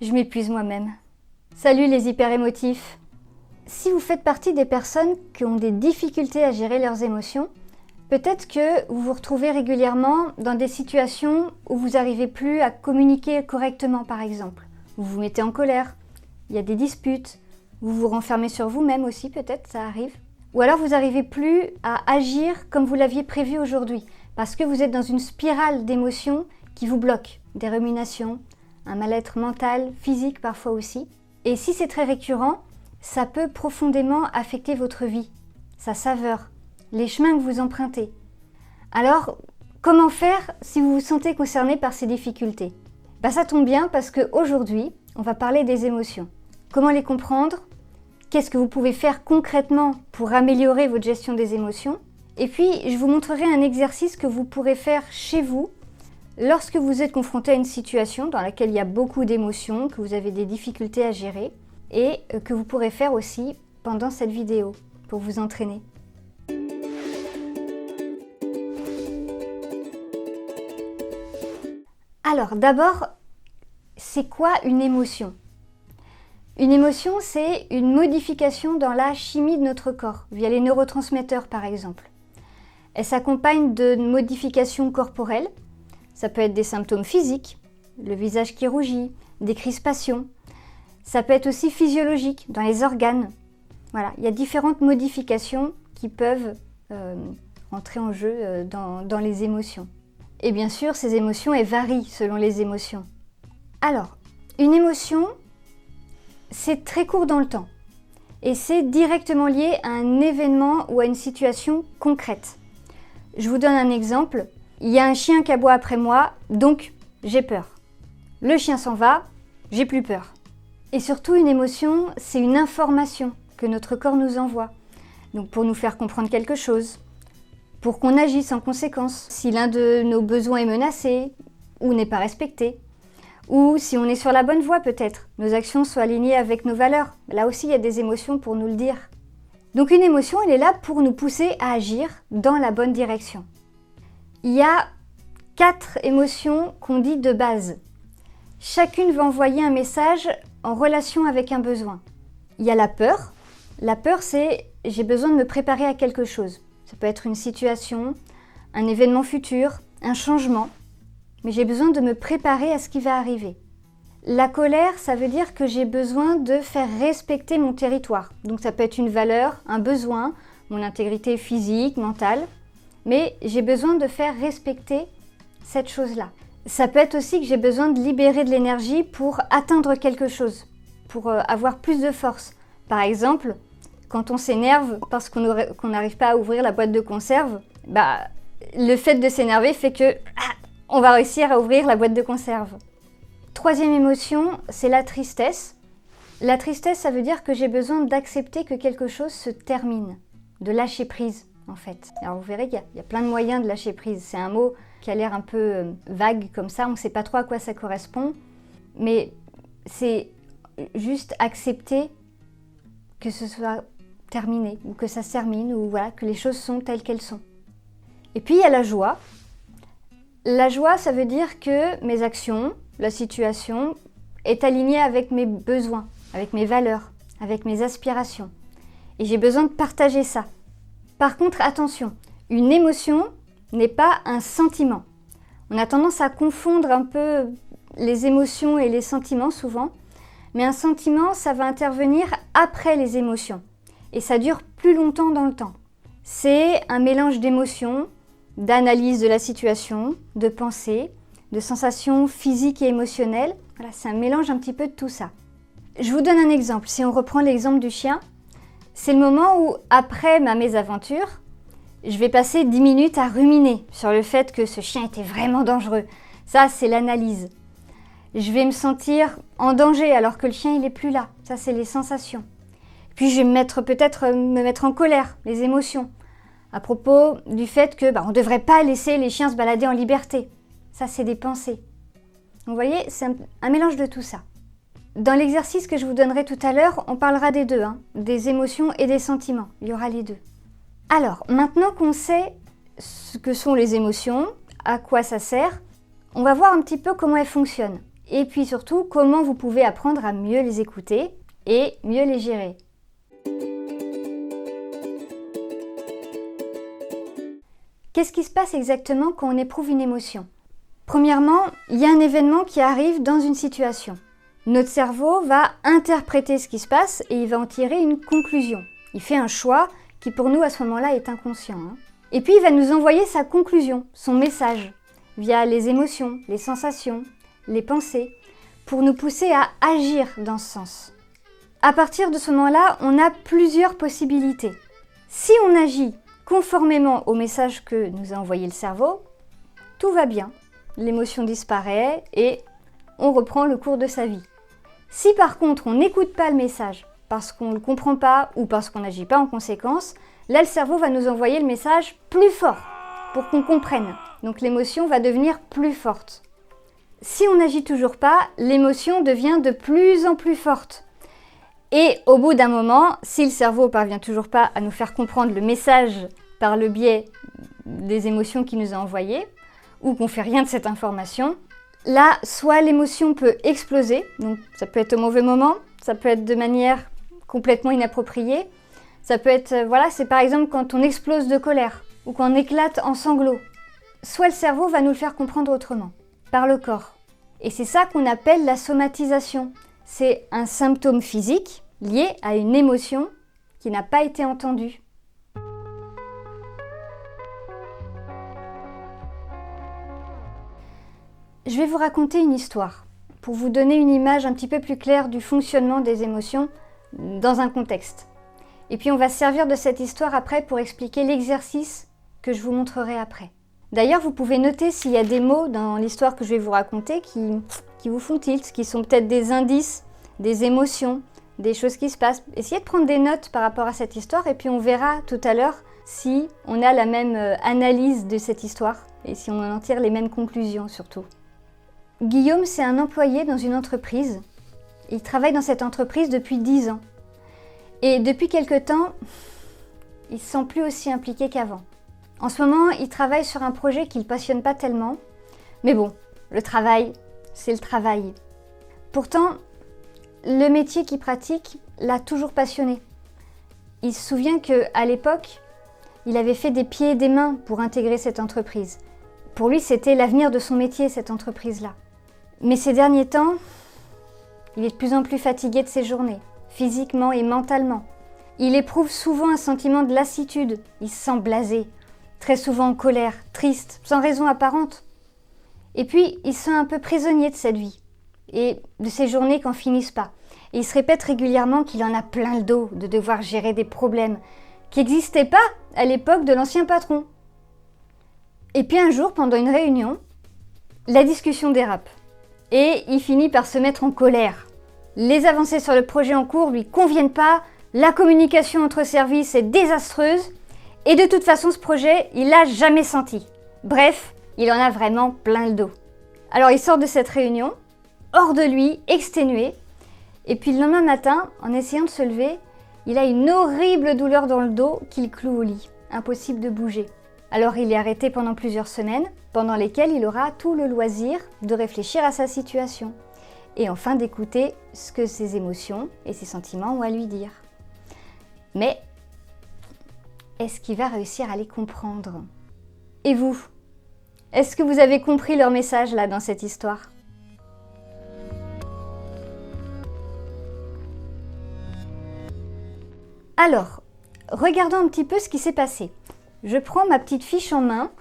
Je m'épuise moi-même. Salut les hyper-émotifs. Si vous faites partie des personnes qui ont des difficultés à gérer leurs émotions, peut-être que vous vous retrouvez régulièrement dans des situations où vous n'arrivez plus à communiquer correctement, par exemple. Vous vous mettez en colère, il y a des disputes, vous vous renfermez sur vous-même aussi, peut-être, ça arrive. Ou alors vous n'arrivez plus à agir comme vous l'aviez prévu aujourd'hui, parce que vous êtes dans une spirale d'émotions qui vous bloque, des ruminations, un mal-être mental, physique parfois aussi. Et si c'est très récurrent, ça peut profondément affecter votre vie, sa saveur, les chemins que vous empruntez. Alors, comment faire si vous vous sentez concerné par ces difficultés ? Ça tombe bien parce qu'aujourd'hui, on va parler des émotions. Comment les comprendre ? Qu'est-ce que vous pouvez faire concrètement pour améliorer votre gestion des émotions ? Et puis, je vous montrerai un exercice que vous pourrez faire chez vous lorsque vous êtes confronté à une situation dans laquelle il y a beaucoup d'émotions, que vous avez des difficultés à gérer et que vous pourrez faire aussi pendant cette vidéo pour vous entraîner. Alors, d'abord, c'est quoi une émotion ? Une émotion, c'est une modification dans la chimie de notre corps, via les neurotransmetteurs par exemple. Elle s'accompagne de modifications corporelles. Ça peut être des symptômes physiques, le visage qui rougit, des crispations. Ça peut être aussi physiologique, dans les organes. Voilà, il y a différentes modifications qui peuvent entrer en jeu dans les émotions. Et bien sûr, ces émotions, elles varient selon les émotions. Alors, une émotion, c'est très court dans le temps. Et c'est directement lié à un événement ou à une situation concrète. Je vous donne un exemple. Il y a un chien qui aboie après moi, donc j'ai peur. Le chien s'en va, j'ai plus peur. Et surtout, une émotion, c'est une information que notre corps nous envoie. Donc pour nous faire comprendre quelque chose, pour qu'on agisse en conséquence. Si l'un de nos besoins est menacé ou n'est pas respecté, ou si on est sur la bonne voie peut-être, nos actions soient alignées avec nos valeurs. Là aussi, il y a des émotions pour nous le dire. Donc une émotion, elle est là pour nous pousser à agir dans la bonne direction. Il y a 4 émotions qu'on dit de base. Chacune va envoyer un message en relation avec un besoin. Il y a la peur. La peur, c'est j'ai besoin de me préparer à quelque chose. Ça peut être une situation, un événement futur, un changement. Mais j'ai besoin de me préparer à ce qui va arriver. La colère, ça veut dire que j'ai besoin de faire respecter mon territoire. Donc ça peut être une valeur, un besoin, mon intégrité physique, mentale. Mais j'ai besoin de faire respecter cette chose-là. Ça peut être aussi que j'ai besoin de libérer de l'énergie pour atteindre quelque chose, pour avoir plus de force. Par exemple, quand on s'énerve parce qu'on n'arrive pas à ouvrir la boîte de conserve, le fait de s'énerver fait que on va réussir à ouvrir la boîte de conserve. Troisième émotion, c'est la tristesse. La tristesse, ça veut dire que j'ai besoin d'accepter que quelque chose se termine, de lâcher prise. En fait. Alors vous verrez qu'il y a plein de moyens de lâcher prise. C'est un mot qui a l'air un peu vague comme ça, on ne sait pas trop à quoi ça correspond. Mais c'est juste accepter que ce soit terminé, ou que ça se termine, ou voilà, que les choses sont telles qu'elles sont. Et puis il y a la joie. La joie, ça veut dire que mes actions, la situation, est alignée avec mes besoins, avec mes valeurs, avec mes aspirations. Et j'ai besoin de partager ça. Par contre, attention, une émotion n'est pas un sentiment. On a tendance à confondre un peu les émotions et les sentiments souvent, mais un sentiment, ça va intervenir après les émotions et ça dure plus longtemps dans le temps. C'est un mélange d'émotions, d'analyse de la situation, de pensées, de sensations physiques et émotionnelles. Voilà, c'est un mélange un petit peu de tout ça. Je vous donne un exemple. Si on reprend l'exemple du chien, c'est le moment où, après ma mésaventure, je vais passer 10 minutes à ruminer sur le fait que ce chien était vraiment dangereux. Ça, c'est l'analyse. Je vais me sentir en danger alors que le chien, il n'est plus là. Ça, c'est les sensations. Puis, je vais peut-être me mettre en colère, les émotions, à propos du fait que on ne devrait pas laisser les chiens se balader en liberté. Ça, c'est des pensées. Donc, vous voyez, c'est un mélange de tout ça. Dans l'exercice que je vous donnerai tout à l'heure, on parlera des deux, des émotions et des sentiments. Il y aura les deux. Alors, maintenant qu'on sait ce que sont les émotions, à quoi ça sert, on va voir un petit peu comment elles fonctionnent. et puis surtout comment vous pouvez apprendre à mieux les écouter et mieux les gérer. Qu'est-ce qui se passe exactement quand on éprouve une émotion ? Premièrement, il y a un événement qui arrive dans une situation. Notre cerveau va interpréter ce qui se passe et il va en tirer une conclusion. Il fait un choix qui pour nous à ce moment-là est inconscient. Et puis il va nous envoyer sa conclusion, son message, via les émotions, les sensations, les pensées, pour nous pousser à agir dans ce sens. À partir de ce moment-là, on a plusieurs possibilités. Si on agit conformément au message que nous a envoyé le cerveau, tout va bien. L'émotion disparaît et on reprend le cours de sa vie. Si par contre on n'écoute pas le message parce qu'on ne le comprend pas ou parce qu'on n'agit pas en conséquence, là le cerveau va nous envoyer le message plus fort pour qu'on comprenne. Donc l'émotion va devenir plus forte. Si on n'agit toujours pas, l'émotion devient de plus en plus forte. Et au bout d'un moment, si le cerveau ne parvient toujours pas à nous faire comprendre le message par le biais des émotions qu'il nous a envoyées, ou qu'on ne fait rien de cette information, là, soit l'émotion peut exploser, donc ça peut être au mauvais moment, ça peut être de manière complètement inappropriée, ça peut être, c'est par exemple quand on explose de colère, ou qu'on éclate en sanglots. Soit le cerveau va nous le faire comprendre autrement, par le corps. Et c'est ça qu'on appelle la somatisation. C'est un symptôme physique lié à une émotion qui n'a pas été entendue. Je vais vous raconter une histoire pour vous donner une image un petit peu plus claire du fonctionnement des émotions dans un contexte. Et puis on va se servir de cette histoire après pour expliquer l'exercice que je vous montrerai après. D'ailleurs, vous pouvez noter s'il y a des mots dans l'histoire que je vais vous raconter qui vous font tilt, qui sont peut-être des indices, des émotions, des choses qui se passent. Essayez de prendre des notes par rapport à cette histoire et puis on verra tout à l'heure si on a la même analyse de cette histoire et si on en tire les mêmes conclusions surtout. Guillaume, c'est un employé dans une entreprise. Il travaille dans cette entreprise depuis 10 ans. Et depuis quelque temps, il ne se sent plus aussi impliqué qu'avant. En ce moment, il travaille sur un projet qui ne le passionne pas tellement. Mais bon, le travail, c'est le travail. Pourtant, le métier qu'il pratique l'a toujours passionné. Il se souvient qu'à l'époque, il avait fait des pieds et des mains pour intégrer cette entreprise. Pour lui, c'était l'avenir de son métier, cette entreprise-là. Mais ces derniers temps, il est de plus en plus fatigué de ses journées, physiquement et mentalement. Il éprouve souvent un sentiment de lassitude, il se sent blasé, très souvent en colère, triste, sans raison apparente. Et puis, il se sent un peu prisonnier de cette vie et de ces journées qui n'en finissent pas. Et il se répète régulièrement qu'il en a plein le dos de devoir gérer des problèmes qui n'existaient pas à l'époque de l'ancien patron. Et puis un jour, pendant une réunion, la discussion dérape. Et il finit par se mettre en colère. Les avancées sur le projet en cours lui conviennent pas, la communication entre services est désastreuse, et de toute façon ce projet, il l'a jamais senti. Bref, il en a vraiment plein le dos. Alors il sort de cette réunion, hors de lui, exténué, et puis le lendemain matin, en essayant de se lever, il a une horrible douleur dans le dos qui le cloue au lit, impossible de bouger. Alors il est arrêté pendant plusieurs semaines, pendant lesquelles il aura tout le loisir de réfléchir à sa situation et enfin d'écouter ce que ses émotions et ses sentiments ont à lui dire. Mais est-ce qu'il va réussir à les comprendre ? Et vous ? Est-ce que vous avez compris leur message là dans cette histoire ? Alors, regardons un petit peu ce qui s'est passé. Je prends ma petite fiche en main.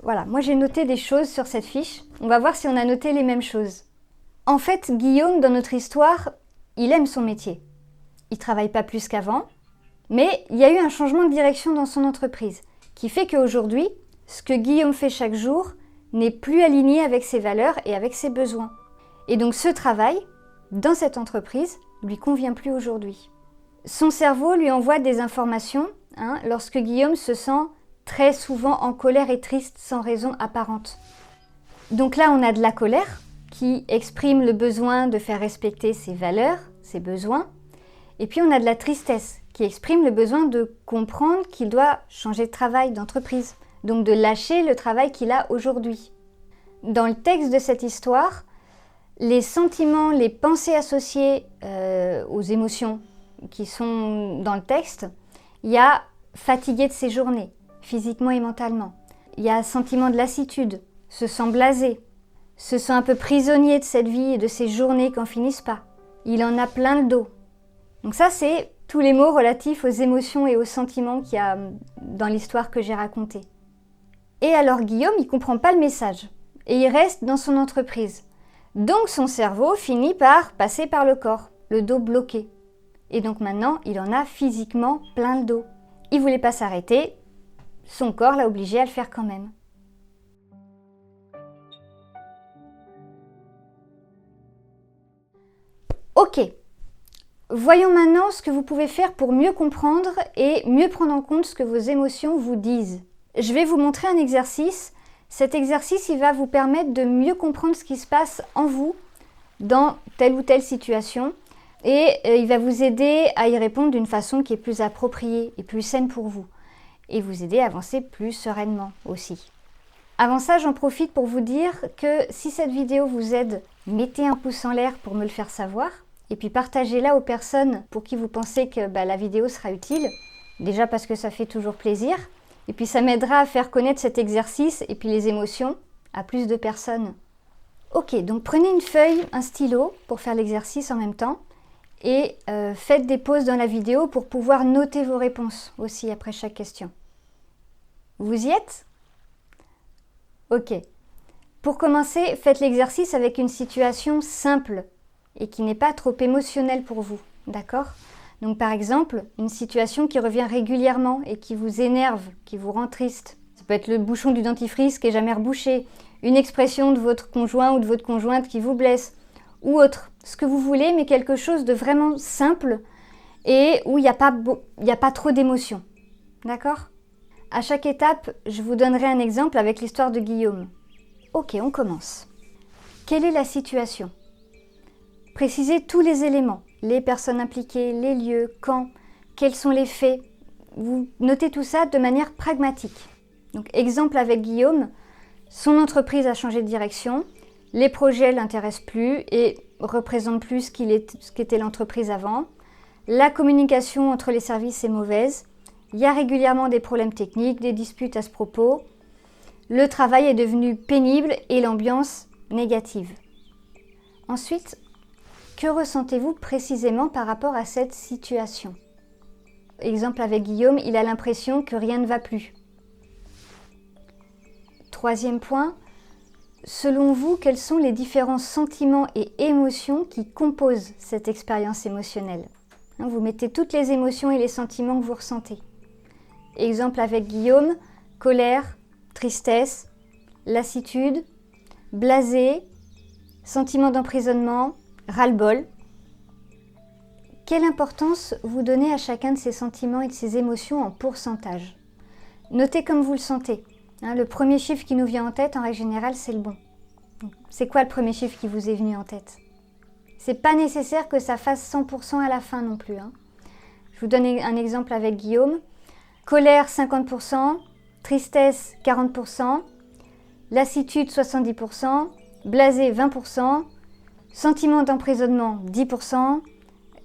Voilà, moi j'ai noté des choses sur cette fiche. On va voir si on a noté les mêmes choses. En fait, Guillaume, dans notre histoire, il aime son métier. Il ne travaille pas plus qu'avant, mais il y a eu un changement de direction dans son entreprise qui fait qu'aujourd'hui, ce que Guillaume fait chaque jour n'est plus aligné avec ses valeurs et avec ses besoins. Et donc ce travail, dans cette entreprise, lui convient plus aujourd'hui. Son cerveau lui envoie des informations lorsque Guillaume se sent très souvent en colère et triste sans raison apparente. Donc là, on a de la colère qui exprime le besoin de faire respecter ses valeurs, ses besoins. Et puis on a de la tristesse qui exprime le besoin de comprendre qu'il doit changer de travail, d'entreprise. Donc de lâcher le travail qu'il a aujourd'hui. Dans le texte de cette histoire, Les sentiments, les pensées associées aux émotions qui sont dans le texte, il y a fatigué de ses journées, physiquement et mentalement. Il y a sentiment de lassitude, se sent blasé, se sent un peu prisonnier de cette vie et de ces journées qui n'en finissent pas. Il en a plein le dos. Donc ça, c'est tous les mots relatifs aux émotions et aux sentiments qu'il y a dans l'histoire que j'ai racontée. Et alors Guillaume, il ne comprend pas le message et il reste dans son entreprise. Donc son cerveau finit par passer par le corps, le dos bloqué. Et donc maintenant, il en a physiquement plein le dos. Il ne voulait pas s'arrêter, son corps l'a obligé à le faire quand même. Ok, voyons maintenant ce que vous pouvez faire pour mieux comprendre et mieux prendre en compte ce que vos émotions vous disent. Je vais vous montrer un exercice. Cet exercice, il va vous permettre de mieux comprendre ce qui se passe en vous dans telle ou telle situation et il va vous aider à y répondre d'une façon qui est plus appropriée et plus saine pour vous et vous aider à avancer plus sereinement aussi. Avant ça, j'en profite pour vous dire que si cette vidéo vous aide, mettez un pouce en l'air pour me le faire savoir et puis partagez-la aux personnes pour qui vous pensez que la vidéo sera utile. Déjà parce que ça fait toujours plaisir. Et puis ça m'aidera à faire connaître cet exercice et puis les émotions à plus de personnes. Ok, donc prenez une feuille, un stylo pour faire l'exercice en même temps et faites des pauses dans la vidéo pour pouvoir noter vos réponses aussi après chaque question. Vous y êtes? Ok. Pour commencer, faites l'exercice avec une situation simple et qui n'est pas trop émotionnelle pour vous, d'accord ? Donc par exemple, une situation qui revient régulièrement et qui vous énerve, qui vous rend triste. Ça peut être le bouchon du dentifrice qui n'est jamais rebouché, une expression de votre conjoint ou de votre conjointe qui vous blesse, ou autre, ce que vous voulez, mais quelque chose de vraiment simple et où il n'y a pas trop d'émotions. D'accord ? À chaque étape, je vous donnerai un exemple avec l'histoire de Guillaume. Ok, on commence. Quelle est la situation ? Précisez tous les éléments. Les personnes impliquées, les lieux, quand, quels sont les faits. Vous notez tout ça de manière pragmatique. Donc, exemple avec Guillaume, son entreprise a changé de direction, les projets ne l'intéressent plus et représentent plus ce qu'était l'entreprise avant. La communication entre les services est mauvaise. Il y a régulièrement des problèmes techniques, des disputes à ce propos. Le travail est devenu pénible et l'ambiance négative. Ensuite, que ressentez-vous précisément par rapport à cette situation ? Exemple avec Guillaume, il a l'impression que rien ne va plus. Troisième point, selon vous, quels sont les différents sentiments et émotions qui composent cette expérience émotionnelle ? Vous mettez toutes les émotions et les sentiments que vous ressentez. Exemple avec Guillaume, colère, tristesse, lassitude, blasé, sentiment d'emprisonnement, ras-le-bol. Quelle importance vous donnez à chacun de ces sentiments et de ces émotions en pourcentage ? Notez comme vous le sentez. Le premier chiffre qui nous vient en tête, en règle générale, c'est le bon. C'est quoi le premier chiffre qui vous est venu en tête ? C'est pas nécessaire que ça fasse 100% à la fin non plus. Je vous donne un exemple avec Guillaume. Colère 50%, tristesse 40%, lassitude 70%, blasé 20%, sentiment d'emprisonnement 10%,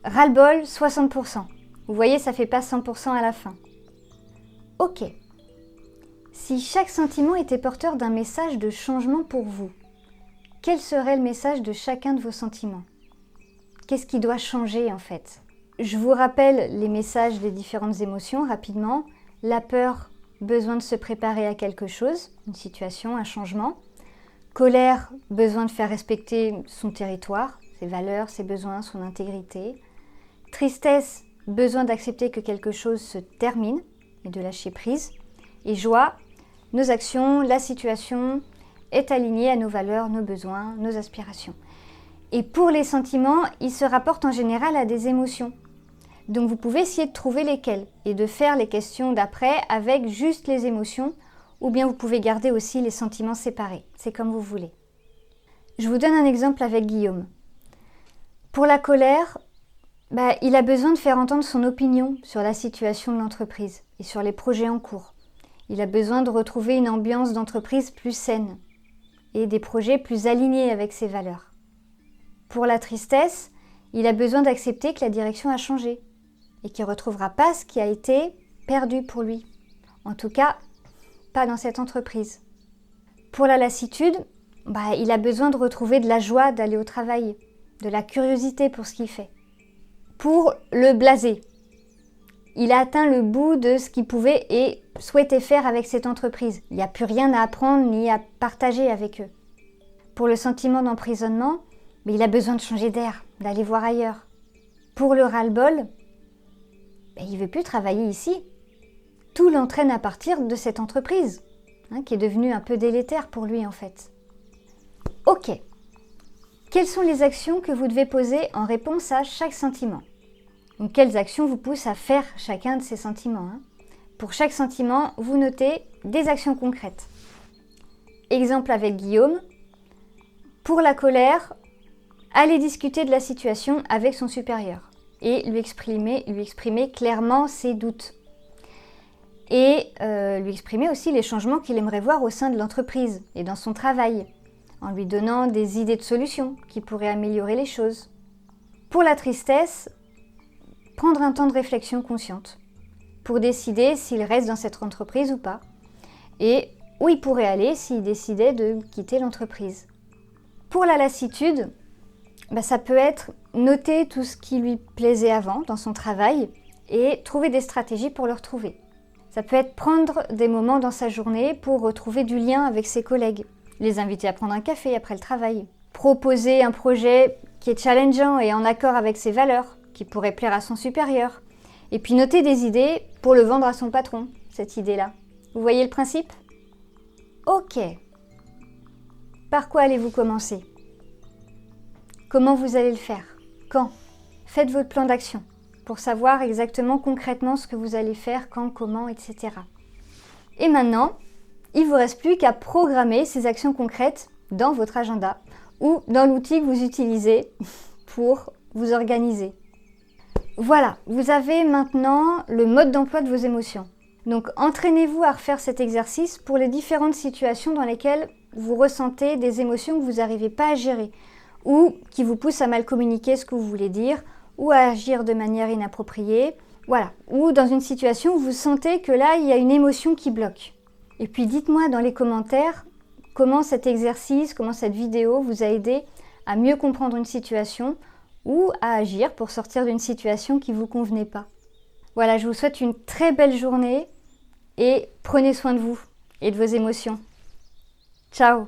ras-le-bol 60%. Vous voyez, ça fait pas 100% à la fin. Ok. Si chaque sentiment était porteur d'un message de changement pour vous, quel serait le message de chacun de vos sentiments ? Qu'est-ce qui doit changer en fait ? Je vous rappelle les messages des différentes émotions rapidement. La peur, besoin de se préparer à quelque chose, une situation, un changement. Colère, besoin de faire respecter son territoire, ses valeurs, ses besoins, son intégrité. Tristesse, besoin d'accepter que quelque chose se termine et de lâcher prise. Et joie, nos actions, la situation est alignée à nos valeurs, nos besoins, nos aspirations. Et pour les sentiments, ils se rapportent en général à des émotions. Donc vous pouvez essayer de trouver lesquelles et de faire les questions d'après avec juste les émotions ou bien vous pouvez garder aussi les sentiments séparés. C'est comme vous voulez. Je vous donne un exemple avec Guillaume. Pour la colère, il a besoin de faire entendre son opinion sur la situation de l'entreprise et sur les projets en cours. Il a besoin de retrouver une ambiance d'entreprise plus saine et des projets plus alignés avec ses valeurs. Pour la tristesse, il a besoin d'accepter que la direction a changé et qu'il ne retrouvera pas ce qui a été perdu pour lui. En tout cas, pas dans cette entreprise. Pour la lassitude, il a besoin de retrouver de la joie d'aller au travail, de la curiosité pour ce qu'il fait. Pour le blasé, il a atteint le bout de ce qu'il pouvait et souhaitait faire avec cette entreprise. Il n'y a plus rien à apprendre ni à partager avec eux. Pour le sentiment d'emprisonnement, il a besoin de changer d'air, d'aller voir ailleurs. Pour le ras-le-bol, il ne veut plus travailler ici. Tout l'entraîne à partir de cette entreprise, qui est devenue un peu délétère pour lui en fait. Ok. Quelles sont les actions que vous devez poser en réponse à chaque sentiment? Donc, quelles actions vous poussent à faire chacun de ces sentiments? Pour chaque sentiment, vous notez des actions concrètes. Exemple avec Guillaume. Pour la colère, allez discuter de la situation avec son supérieur et lui exprimer clairement ses doutes. Et lui exprimer aussi les changements qu'il aimerait voir au sein de l'entreprise et dans son travail, en lui donnant des idées de solutions qui pourraient améliorer les choses. Pour la tristesse, prendre un temps de réflexion consciente pour décider s'il reste dans cette entreprise ou pas et où il pourrait aller s'il décidait de quitter l'entreprise. Pour la lassitude, ça peut être noter tout ce qui lui plaisait avant dans son travail et trouver des stratégies pour le retrouver. Ça peut être prendre des moments dans sa journée pour retrouver du lien avec ses collègues, les inviter à prendre un café après le travail, proposer un projet qui est challengeant et en accord avec ses valeurs, qui pourrait plaire à son supérieur, et puis noter des idées pour le vendre à son patron, cette idée-là. Vous voyez le principe? Ok. Par quoi allez-vous commencer? Comment vous allez le faire? Quand? Faites votre plan d'action pour savoir exactement concrètement ce que vous allez faire, quand, comment, etc. Et maintenant, il ne vous reste plus qu'à programmer ces actions concrètes dans votre agenda ou dans l'outil que vous utilisez pour vous organiser. Voilà, vous avez maintenant le mode d'emploi de vos émotions. Donc entraînez-vous à refaire cet exercice pour les différentes situations dans lesquelles vous ressentez des émotions que vous n'arrivez pas à gérer ou qui vous poussent à mal communiquer ce que vous voulez dire ou à agir de manière inappropriée. Voilà, ou dans une situation où vous sentez que là, il y a une émotion qui bloque. Et puis dites-moi dans les commentaires comment cet exercice, comment cette vidéo vous a aidé à mieux comprendre une situation ou à agir pour sortir d'une situation qui ne vous convenait pas. Voilà, je vous souhaite une très belle journée et prenez soin de vous et de vos émotions. Ciao!